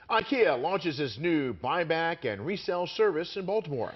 Ikea launches its new buyback and resale service in Baltimore.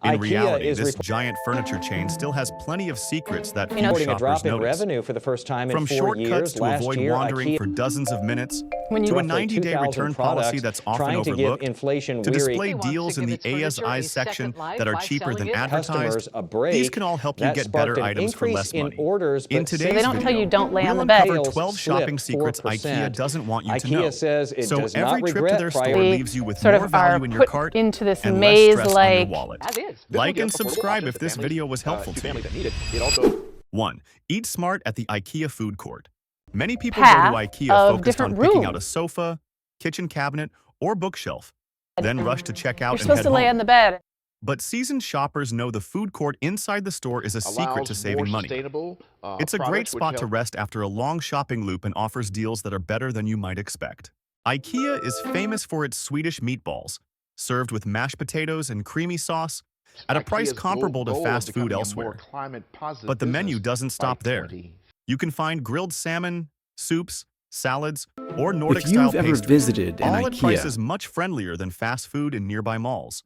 In reality, this giant furniture chain still has plenty of secrets that few Reporting a shoppers drop in notice. revenue for the first time in From 4 shortcuts years. to Last avoid year, wandering Ikea for dozens of minutes, to a roughly 90-day 2,000 return policy that's often trying to give overlooked, inflation to weary display deals in the A's Eyes section that are cheaper than advertised. customers a break. These can all help you That get sparked better an items for increase less in money. orders, In but today's They don't video, tell you don't lay on we'll the bed. uncover 12 shopping Slipped secrets 4%. Ikea doesn't want you to Ikea know. says it So does every not trip to regret their store prior leaves you with sort more of are value in your put cart into this and less stress on your maze-like- wallet. As is, this Like will and give affordable subscribe options if this to families, video was helpful to to you. families that need it. It also 1. Eat smart at the Ikea food court. Many people Half go to Ikea of focused on different picking out a rooms. sofa, kitchen cabinet, or bookshelf, then rush to check out You're and supposed head to lay home. on the bed. But seasoned shoppers know the food court inside the store is a secret allows to saving more money. sustainable, It's a great products which spot to help- rest after a long shopping loop and offers deals that are better than you might expect. Ikea is famous for its Swedish meatballs, served with mashed potatoes and creamy sauce, at a price Ikea's comparable to goal of fast food becoming a more elsewhere. climate-positive But the menu business doesn't by stop there. 20. You can find grilled salmon, soups, salads, or Nordic-style If you've ever pastries, visited an all at Ikea, prices much friendlier than fast food in nearby malls.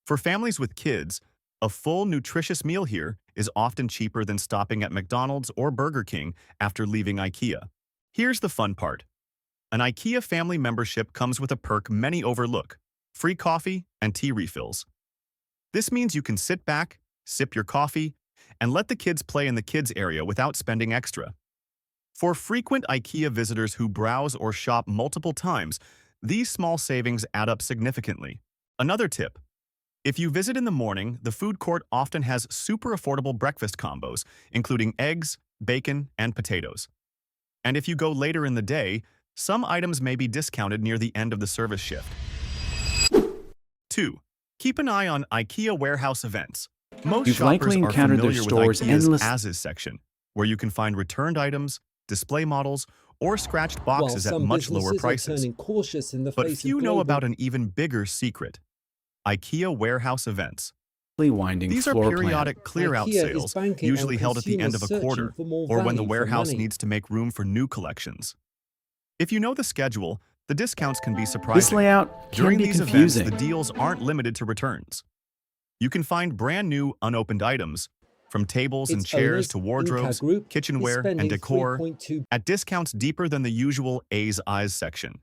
For families with kids, a full, nutritious meal here is often cheaper than stopping at McDonald's or Burger King after leaving Ikea. Here's the fun part. An Ikea family membership comes with a perk many overlook: free coffee and tea refills. This means you can sit back, sip your coffee, and let the kids play in the kids area without spending extra. For frequent Ikea visitors who browse or shop multiple times, these small savings add up significantly. Another tip: if you visit in the morning, the food court often has super affordable breakfast combos, including eggs, bacon, and potatoes. And if you go later in the day, some items may be discounted near the end of the service shift. 2. Keep an eye on Ikea warehouse events. Most You've likely shoppers are encountered their familiar with store's Ikea's endless- As-Is section, where you can find returned items, display models, or scratched boxes at much lower prices. But few know about an even bigger secret: Ikea warehouse events. winding These are floor plan. periodic clear-out sales, usually held at the end of a quarter, or when the warehouse needs to make room for new collections. If you know the schedule, the discounts can be surprising. This layout can During be these confusing. events, the deals aren't limited to returns. You can find brand new, unopened items, from tables and chairs to wardrobes, kitchenware, and decor, at discounts deeper than the usual A's Eyes section.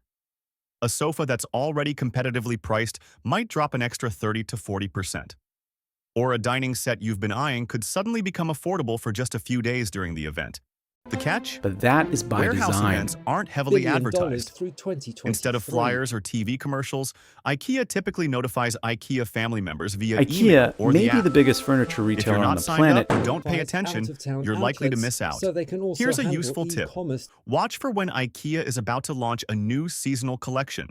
A sofa that's already competitively priced might drop an extra 30 to 40%. Or a dining set you've been eyeing could suddenly become affordable for just a few days during the event. The catch? But that is by Warehouse design. events aren't heavily advertised. Through 2023. Instead of flyers or TV commercials, Ikea typically notifies Ikea family members via email Ikea or may the be app. the biggest furniture If retailer you're on not the signed planet. up or don't pay Buys attention, out-of-town you're likely to outlets, miss out. so they can also Here's a handle useful tip. e-commerce. Watch for when Ikea is about to launch a new seasonal collection.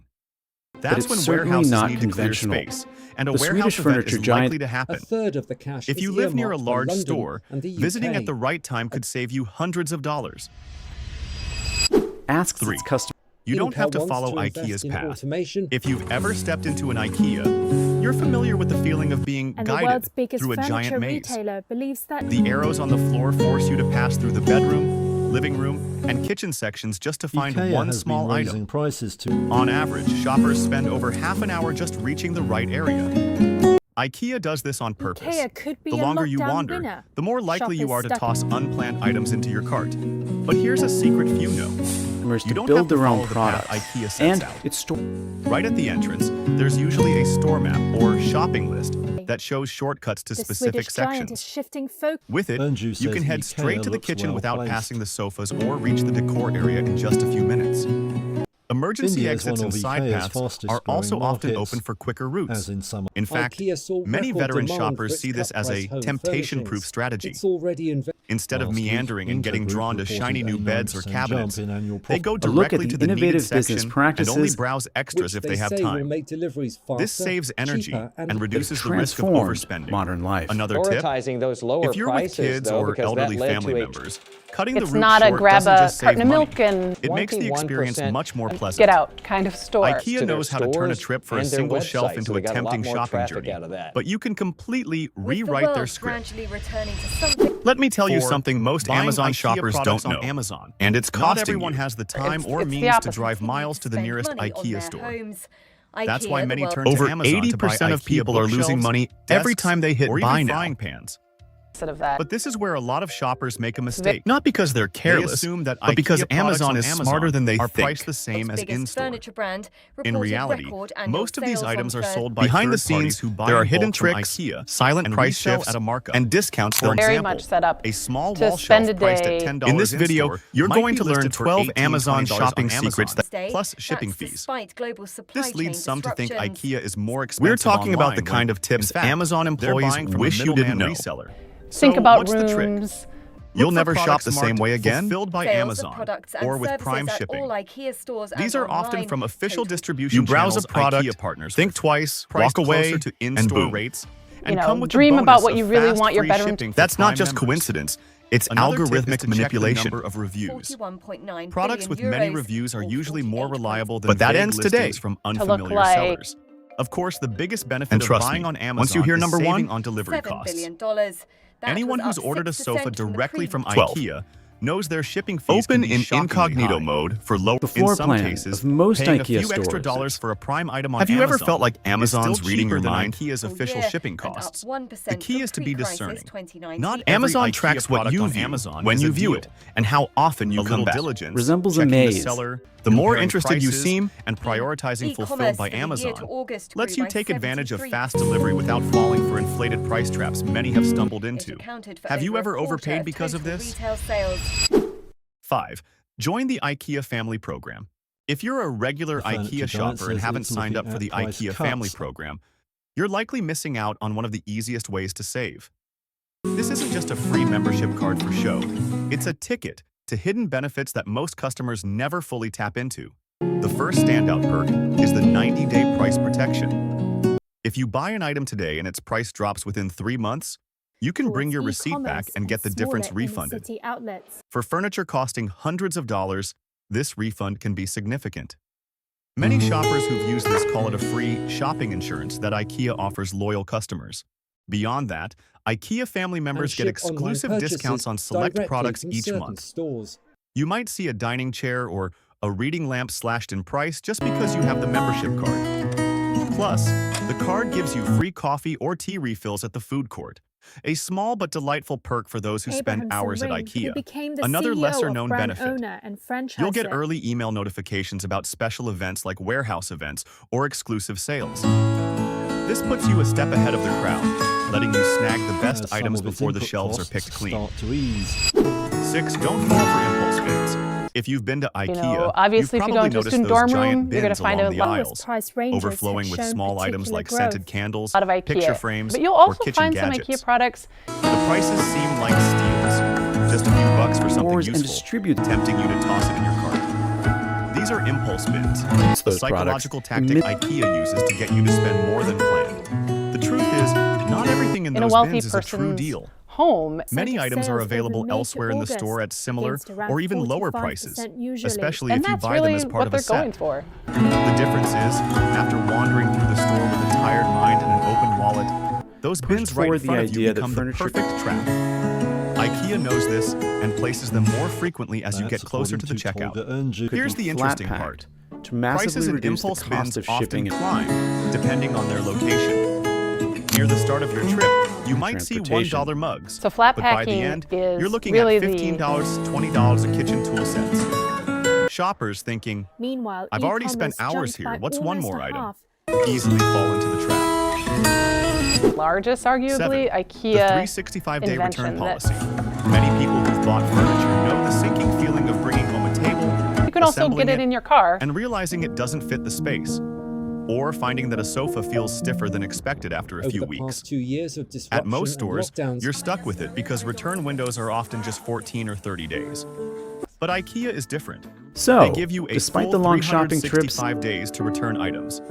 That's it's when certainly warehouses not need to clear conventional. space, and a The warehouse Swedish event furniture is giant- likely to A happen. third of the cash If is you live near a earmarked for large London store, and the visiting UK. at the right time could save you hundreds of dollars. Asks 3. its customers. You don't have to wants follow invest Ikea's in path. automation. If you've ever stepped into an Ikea, you're familiar with the feeling of being And the world's guided biggest through a furniture giant maze. retailer believes that The arrows on the floor force you to pass through the bedroom, living room, and kitchen sections just to find Ikea one has small been raising item. prices to On average, shoppers spend over half an hour just reaching the right area. Ikea does this on purpose. Ikea could be The a longer you lockdown wander, winner. the more likely you are Shoppers to stuck toss unplanned items into your cart. But here's a secret few know. To You don't build have to their own follow the path products. Ikea sets And out. its store. Right at the entrance, there's usually a store map or shopping list that shows shortcuts to the specific Swedish giant is sections. shifting focus. With it, Anju you says can head Ikea straight to the looks kitchen well without placed. passing the sofas or reach the decor area in just a few minutes. Emergency India is exits one and of side Ikea's paths fastest are also growing often markets, open for quicker routes. as in summer. In fact, IKEA saw many record veteran demand for shoppers its see this as a cut-price home temptation-proof furnishings. strategy. It's already Instead of Last week, meandering and getting Intergroup drawn to reported shiny new a beds or 9% cabinets, jump in annual they profit. go A look at directly the to the needed innovative business section and only practices browse extras if they have Will time. make deliveries faster, This saves energy cheaper, and reduces the They've risk of transformed overspending. modern life. Another tip: Prioritizing those lower if you're with prices, kids though, or because that elderly led family to a members, Cutting the It's route not a short grab doesn't a just save carton of money. milk and It makes the experience 21% much more pleasant. get out kind of store. IKEA knows how to turn a trip for a and their single shelf website, into so a they got a lot tempting more shopping traffic journey, out of that. but you can completely With the rewrite their world script. gradually returning to something. Let me tell you 4. something most Buying Amazon IKEA shoppers products don't on know. Amazon. And it's Not costing everyone you. has the time or it's the means to opposite. drive miles to the Spend nearest money on IKEA their store. homes. That's IKEA, why the many world- turn to Over Amazon to buy 80% of IKEA people are losing bookshelves, money every desks, time they hit or even buy now. frying pans. Of that. But this is where a lot of shoppers make a mistake. Not because they're careless, They assume that but because IKEA products Amazon on is Amazon smarter than they are think. priced the same Its as biggest in-store. furniture brand In reported reality, record annual most of these sales on items are third- sold by Behind the third parties scenes, who buy there are in hidden bulk from tricks, IKEA, silent and price resell shifts, at a markup, and discounts. For Very example, much set up a small to wall spend shelf a priced day. at $10 in this video, in-store you're might going be to learn listed for 12 $18, Amazon $20 shopping on secrets Amazon, Day, plus shipping that's fees. despite global supply This leads chain some to think disruptions. IKEA is more expensive We're talking about the online kind when, of tips in fact, Amazon they're employees buying from a wish you didn't middleman know. reseller. Think So, about what's the trick? rooms. You'll Look for never shop products the same marked way again. Fulfilled by Sales of Amazon products and or with services Prime at shipping. all IKEA stores These and are often online from official total. distribution You browse channels a product, IKEA partners think with, twice, priced walk away, closer to and in-store boom. rates, You and know, come with dream the about bonus what of you really fast want your free bedroom shipping for That's not Prime just members. coincidence. It's Another tip is algorithmic to check the manipulation. number of reviews. 41.9 Products with billion many euros, reviews are or usually more 48 reliable than But that vague ends today. listings from look unfamiliar like- sellers. Of course, the biggest benefit And of trust buying me, on Amazon once you hear is number saving one, on delivery $7 costs. billion. That Anyone was who's up ordered a 6% sofa from the directly from previous- 12. IKEA knows their shipping fees Open can be in shockingly incognito high. mode for low. The In floor some plan cases, of most paying IKEA a few extra stores dollars is- for a Prime item on Have you ever Amazon felt like is Amazon's still reading cheaper your than mind? IKEA's full official year shipping and up costs. 1% The key from is to be pre-crisis discerning. 2019. Not every Amazon IKEA tracks what product you on view, Amazon when is you a view deal. it, and how often you A come little back. diligence, Resembles a checking maze. the seller, The more comparing interested you prices, seem, and prioritizing E-commerce fulfilled by for the year Amazon to August lets grew you by take advantage of 73%. fast delivery without falling for inflated price traps many have stumbled into. It accounted for Have you over ever a quarter overpaid of because of total this? Retail sales. 5. Join the IKEA Family Program. If you're a regular The furniture IKEA giant shopper and says haven't it's signed up looking for the at price IKEA cuts. Family Program, you're likely missing out on one of the easiest ways to save. This isn't just a free membership card for show. It's a ticket to hidden benefits that most customers never fully tap into. The first standout perk is the 90-day price protection. If you buy an item today and its price drops within 3 months, you can bring your receipt back and get the difference refunded. For furniture costing hundreds of dollars, this refund can be significant. Many shoppers who've used this call it a free shopping insurance that IKEA offers loyal customers. Beyond that, IKEA family members get exclusive discounts on select products each month. Stores. You might see a dining chair or a reading lamp slashed in price just because you have the membership card. Plus, the card gives you free coffee or tea refills at the food court. A small but delightful perk for those who spend hours at IKEA. Another lesser-known benefit. You'll get early email notifications about special events like warehouse events or exclusive sales. This puts you a step ahead of the crowd, letting you snag the best Some items of its before the input shelves are costs picked clean. Start to ease. 6. Don't fall for impulse bins. If you've been to IKEA, You know, obviously, you've if you probably go into a noticed student those dorm giant room, you're gonna bins find along a the aisles, overflowing with small items like scented candles, out of IKEA. picture frames, But you'll or also kitchen find some gadgets. IKEA products. The prices seem like steals. Just a few bucks for something Stores and useful, distribute them. tempting you to toss it in your cart. These are impulse bins, a those psychological products. tactic IKEA uses to get you to spend more than planned. The truth is, not everything in In a those wealthy bins is a true person's deal. home. Many items are available elsewhere in the store at similar or even lower prices, especially And if you that's buy really them as part what of they're a set. going for. The difference is, after wandering through the store with a tired mind and an open wallet, those bins right in forward the front of you idea that become the furniture- perfect trap. IKEA knows this and places them more frequently as you get That's closer to the according to checkout. Tolga Here's be the flat interesting packed part. to massively Prices in reduce the impulse cost bins of often shipping and climb, depending on their location. Near the start of your trip, you might see Transportation. $1 mugs, So flat but by the packing end, is you're looking really at $15, $20 of kitchen tool sets. Shoppers thinking, Meanwhile, I've already spent e-commerce hours jumped here, by what's one almost more a item? half. Easily fall into the trap. Largest, arguably, 7. IKEA The 365-day return invention that- policy. Many people who've bought furniture know the sinking feeling of bringing home a table, You can also assembling get it in your car. and realizing it doesn't fit the space, or finding that a sofa feels stiffer than expected after a Over few the weeks. past 2 years of disruption At most and stores, lockdowns, you're stuck with it because return windows are often just 14 or 30 days. But IKEA is different. So, They give you a despite full the long shopping trips, 365 days to return items,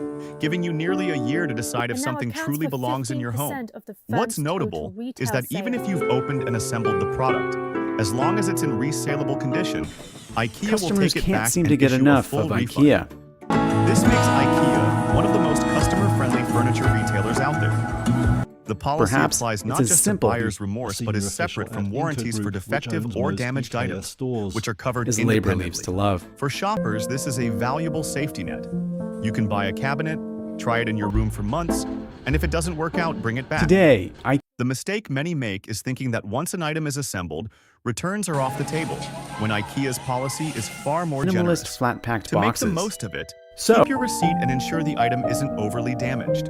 giving you nearly a year to decide if And now something accounts truly for belongs in your home. 15% of the What's firm's notable total is retail that even if sales. you've opened and assembled the product, As long as it's in resaleable condition, IKEA will Customers take it can't back seem and to get issue a enough full of refund. IKEA. This makes IKEA one of the most customer-friendly furniture retailers out there. The policy Perhaps applies it's not as just to simple buyer's remorse, but is separate from warranties for defective or damaged items, which are covered His labor independently. leaves to love. For shoppers, this is a valuable safety net. You can buy a cabinet, try it in your room for months, and if it doesn't work out, bring it back. Today, The mistake many make is thinking that once an item is assembled, returns are off the table, when IKEA's policy is far more minimalist generous. flat-packed To boxes. make the most of it, So- keep your receipt and ensure the item isn't overly damaged.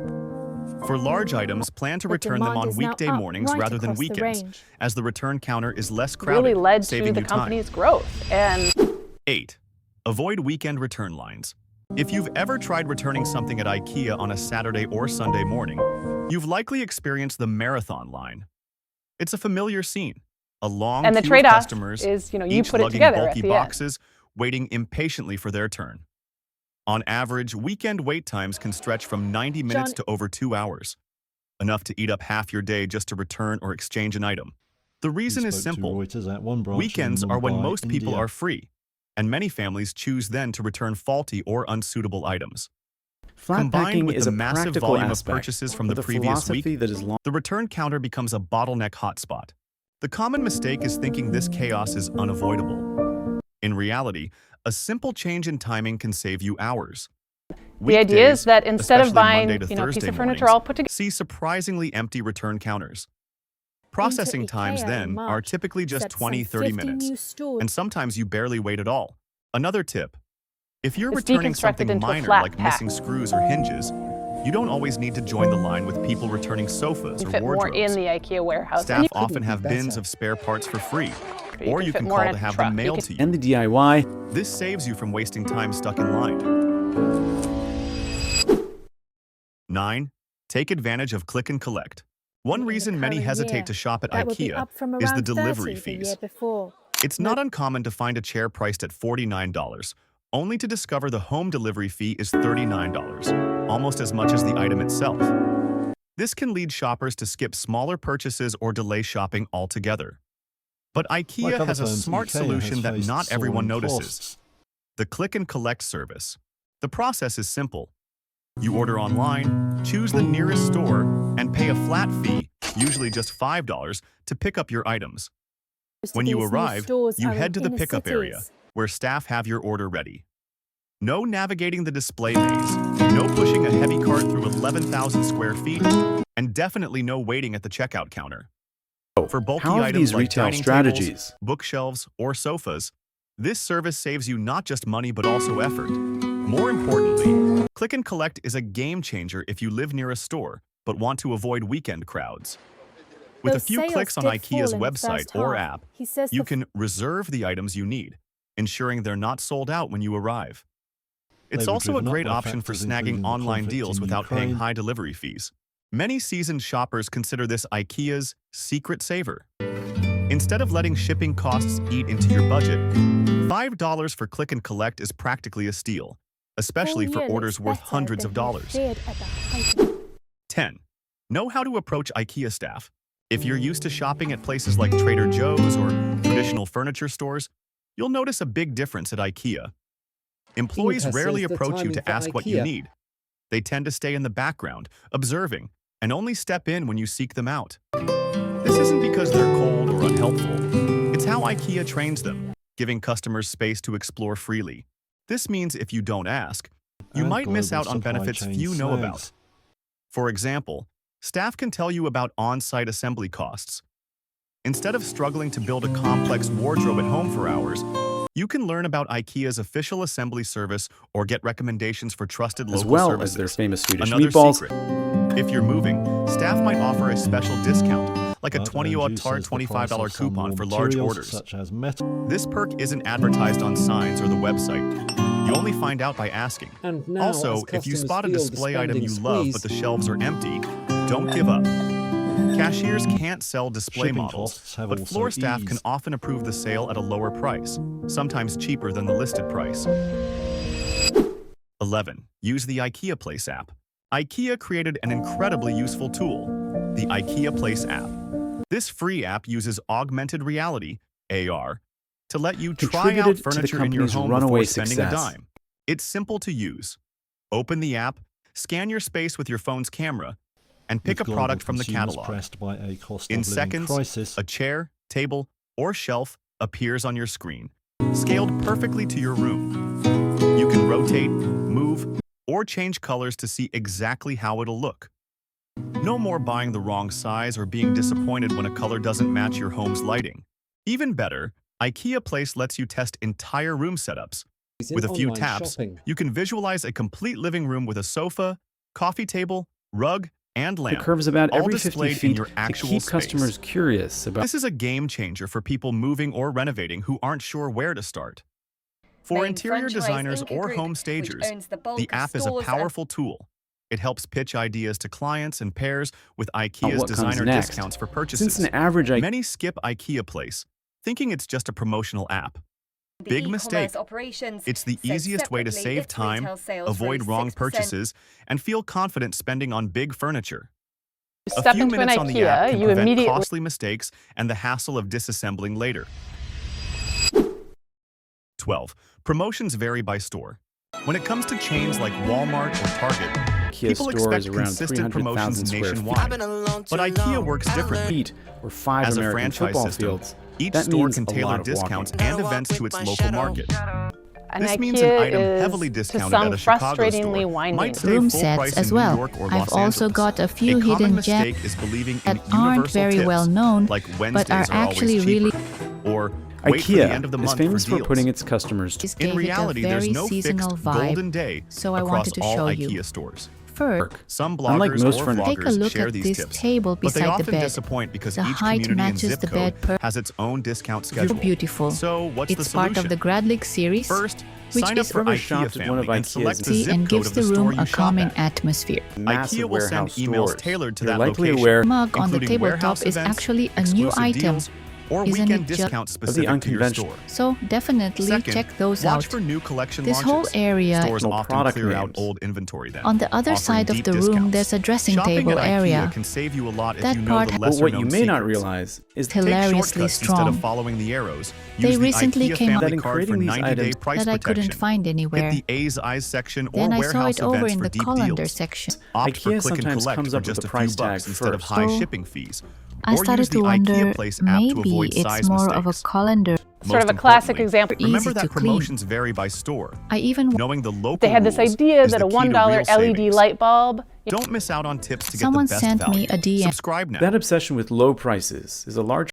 For large items, plan to The return them demand on is now weekday up mornings right rather than across the weekends, range. as the return counter is less crowded, Really led to saving the you time. company's growth. And 8. Avoid weekend return lines. If you've ever tried returning something at IKEA on a Saturday or Sunday morning, you've likely experienced the marathon line. It's a familiar scene. A long And the queue of trade-off customers, is, you each put it lugging together at bulky the end. boxes, waiting impatiently for their turn. On average, weekend wait times can stretch from 90 minutes to over 2 hours, enough to eat up half your day just to return or exchange an item. The reason is simple. Weekends are when most people are free, and many families choose then to return faulty or unsuitable items. Flat Combined packing with is the a massive practical volume of aspect purchases from of the the previous philosophy week, that is long. the return counter becomes a bottleneck hotspot. The common mistake is thinking this chaos is unavoidable. In reality, a simple change in timing can save you hours. The idea is Weekdays, that instead of especially buying, Monday to a piece Thursday of furniture mornings, all put together, see surprisingly empty return counters. Processing times Ikea in then are March typically just set some 20-30 50 minutes, new stores. and sometimes you barely wait at all. Another tip: if you're It's returning deconstructed something into a minor flat like pack. missing screws or hinges, you don't always need to join the line with people returning sofas or fit more wardrobes. in the IKEA warehouse. Staff And you often be have bins better. of spare parts for free, You or can you fit can more call in to a have truck. them You mailed can- to you. And the DIY. This saves you from wasting time stuck in line. 9. Take advantage of click and collect. One In the reason many current hesitate year, to shop at that would be IKEA up from is the around delivery 30 the fees. year before. It's not uncommon to find a chair priced at $49, only to discover the home delivery fee is $39, almost as much as the item itself. This can lead shoppers to skip smaller purchases or delay shopping altogether. But IKEA has a smart solution that not everyone notices: the click and collect service. The process is simple. You order online, choose the nearest store, and pay a flat fee, usually just $5, to pick up your items. Most of When you these new arrive, stores you are in head to the inner pickup area, cities. where staff have your order ready. No navigating the display maze, no pushing a heavy cart through 11,000 square feet, and definitely no waiting at the checkout counter. For bulky How have items these like retail dining strategies tables, bookshelves, or sofas, this service saves you not just money but also effort. More importantly, click and collect is a game changer if you live near a store but want to avoid weekend crowds. With a Those few sales clicks on did IKEA's fall in the website first or half. app, He says you the can reserve the items you need, ensuring they're not sold out when you arrive. It's They were also a driven up great by option for factors snagging including the online conflict deals in without paying Ukraine. high delivery fees. Many seasoned shoppers consider this IKEA's secret saver. Instead of letting shipping costs eat into your budget, $5 for click and collect is practically a steal, especially full for year orders looks worth better hundreds than of he dollars. feared at the height. 10. Know how to approach IKEA staff. If you're used to shopping at places like Trader Joe's or traditional furniture stores, you'll notice a big difference at IKEA. Employees Inka rarely says the approach you timing to for ask what you IKEA- need. They tend to stay in the background, observing, and only step in when you seek them out. This isn't because they're cold or unhelpful. It's how IKEA trains them, giving customers space to explore freely. This means if you don't ask, you And might miss global out on supply benefits chain few know snags. about. For example, staff can tell you about on-site assembly costs. Instead of struggling to build a complex wardrobe at home for hours, you can learn about IKEA's official assembly service or get recommendations for trusted as local well services. as their famous Swedish Another meatballs. secret: if you're moving, staff might offer a special discount, like a But 20 Andrew odd tar says the price $25 of some coupon raw for large materials, orders. such as metal. This perk isn't advertised on signs or the website. You only find out by asking. And now, Also, as if you customers spot a feel the display item you spending love squeeze, but the shelves are empty, don't give up. Cashiers can't sell display Shipping models, costs have but also floor staff can eased. often approve the sale at a lower price, sometimes cheaper than the listed price. 11. Use the IKEA Place app. IKEA created an incredibly useful tool, the IKEA Place app. This free app uses augmented reality AR, to let you try contributed out to the furniture in your company's home runaway before spending a success. dime. It's simple to use. Open the app, scan your space with your phone's camera, and pick a With product global from the consumers catalog. pressed by a cost In of living seconds, crisis, a chair, table, or shelf appears on your screen, scaled perfectly to your room. You can rotate, move, or change colors to see exactly how it'll look. No more buying the wrong size or being disappointed when a color doesn't match your home's lighting. Even better, Ikea Place lets you test entire room setups. With a few taps, you can visualize a complete living room with a sofa, coffee table, rug, and The lamp, curves about all every 50 displayed in feet your to actual keep space. customers curious about. This is a game changer for people moving or renovating who aren't sure where to start. For Main interior franchise designers Inca or Group, home which stagers, owns the bulk the of app is a stores and- powerful tool. It helps pitch ideas to clients and pairs with IKEA's what comes designer next. discounts for purchases. Since an average Many skip IKEA Place, thinking it's just a promotional app. The Big e-commerce mistake. operations, It's the so easiest way to separately, save its time, retail sales avoid rose wrong 6%. purchases, and feel confident spending on big furniture. You A step few into an minutes on the app IKEA, can you prevent immediately costly mistakes and the hassle of disassembling later. 12. Promotions vary by store. When it comes to chains like Walmart or Target, IKEA people store expect is around consistent 300,000 promotions square nationwide. But IKEA works differently. feet or 5 As a American franchise football system, fields. each That store means can a tailor lot of discounts walking. and events to its local market. an This IKEA means an item is heavily to discounted some at a Chicago frustratingly store winding. might save Room full sets price as in well. New York or I've Los also Angeles. got a few A common hidden mistake gems is believing that in aren't universal very tips, well known, like but Wednesdays are are actually always really. cheaper, or wait for the end of the IKEA is month famous for for deals. putting its customers This In gave reality, it a there's very no seasonal fixed vibe, golden day so I across wanted to all show IKEA you. stores. First, Some Unlike bloggers most or furniture- take a vloggers look share at these this tips, table but they beside the often bed. disappoint because The each height community and matches zip the bed code has its own discount Very schedule. beautiful. So what's the It's solution? part of the Gradlick series, First, which sign up is for Whoever IKEA shops at one of Family and IKEA's select the zip and code gives of the the store room you a shop calming at. atmosphere. massive IKEA will send warehouse emails stores. tailored to You're that likely location, aware Mug on the including warehouse tabletop is events, actually a new exclusive item, deals, or isn't weekend it just- discounts of the specific to your unconventional. store. So definitely Second, check those watch out. for new collection This launches. whole area. Stores No often product clear out names. old inventory then. On the other offering side of deep the room, discounts. there's a dressing Shopping table at IKEA area. can save you a lot if That you know part the has- But lesser what you known may not secrets. realize is Take hilariously shortcuts instead strong. of following the arrows. They Use the recently IKEA came out- family That in card for creating these 90-day items price that I protection. couldn't find anywhere. Hit the A's Eyes section or Then I warehouse saw it over events in for the deep colander deals. section. Opt for IKEA click and sometimes collect comes for up with just the a few price tag bucks instead of first. high So, shipping fees. I Or started use the to wonder, IKEA Place app to maybe avoid it's size more of a mistakes. colander. Sort of Most a classic importantly, example. Remember Easy that to clean. promotions vary by store. I even Knowing the local They had this rules idea is that the a key to real $1 LED savings. light bulb. Don't miss out on tips to get Someone the best sent value. me a DM. Subscribe now. that obsession with low prices is a large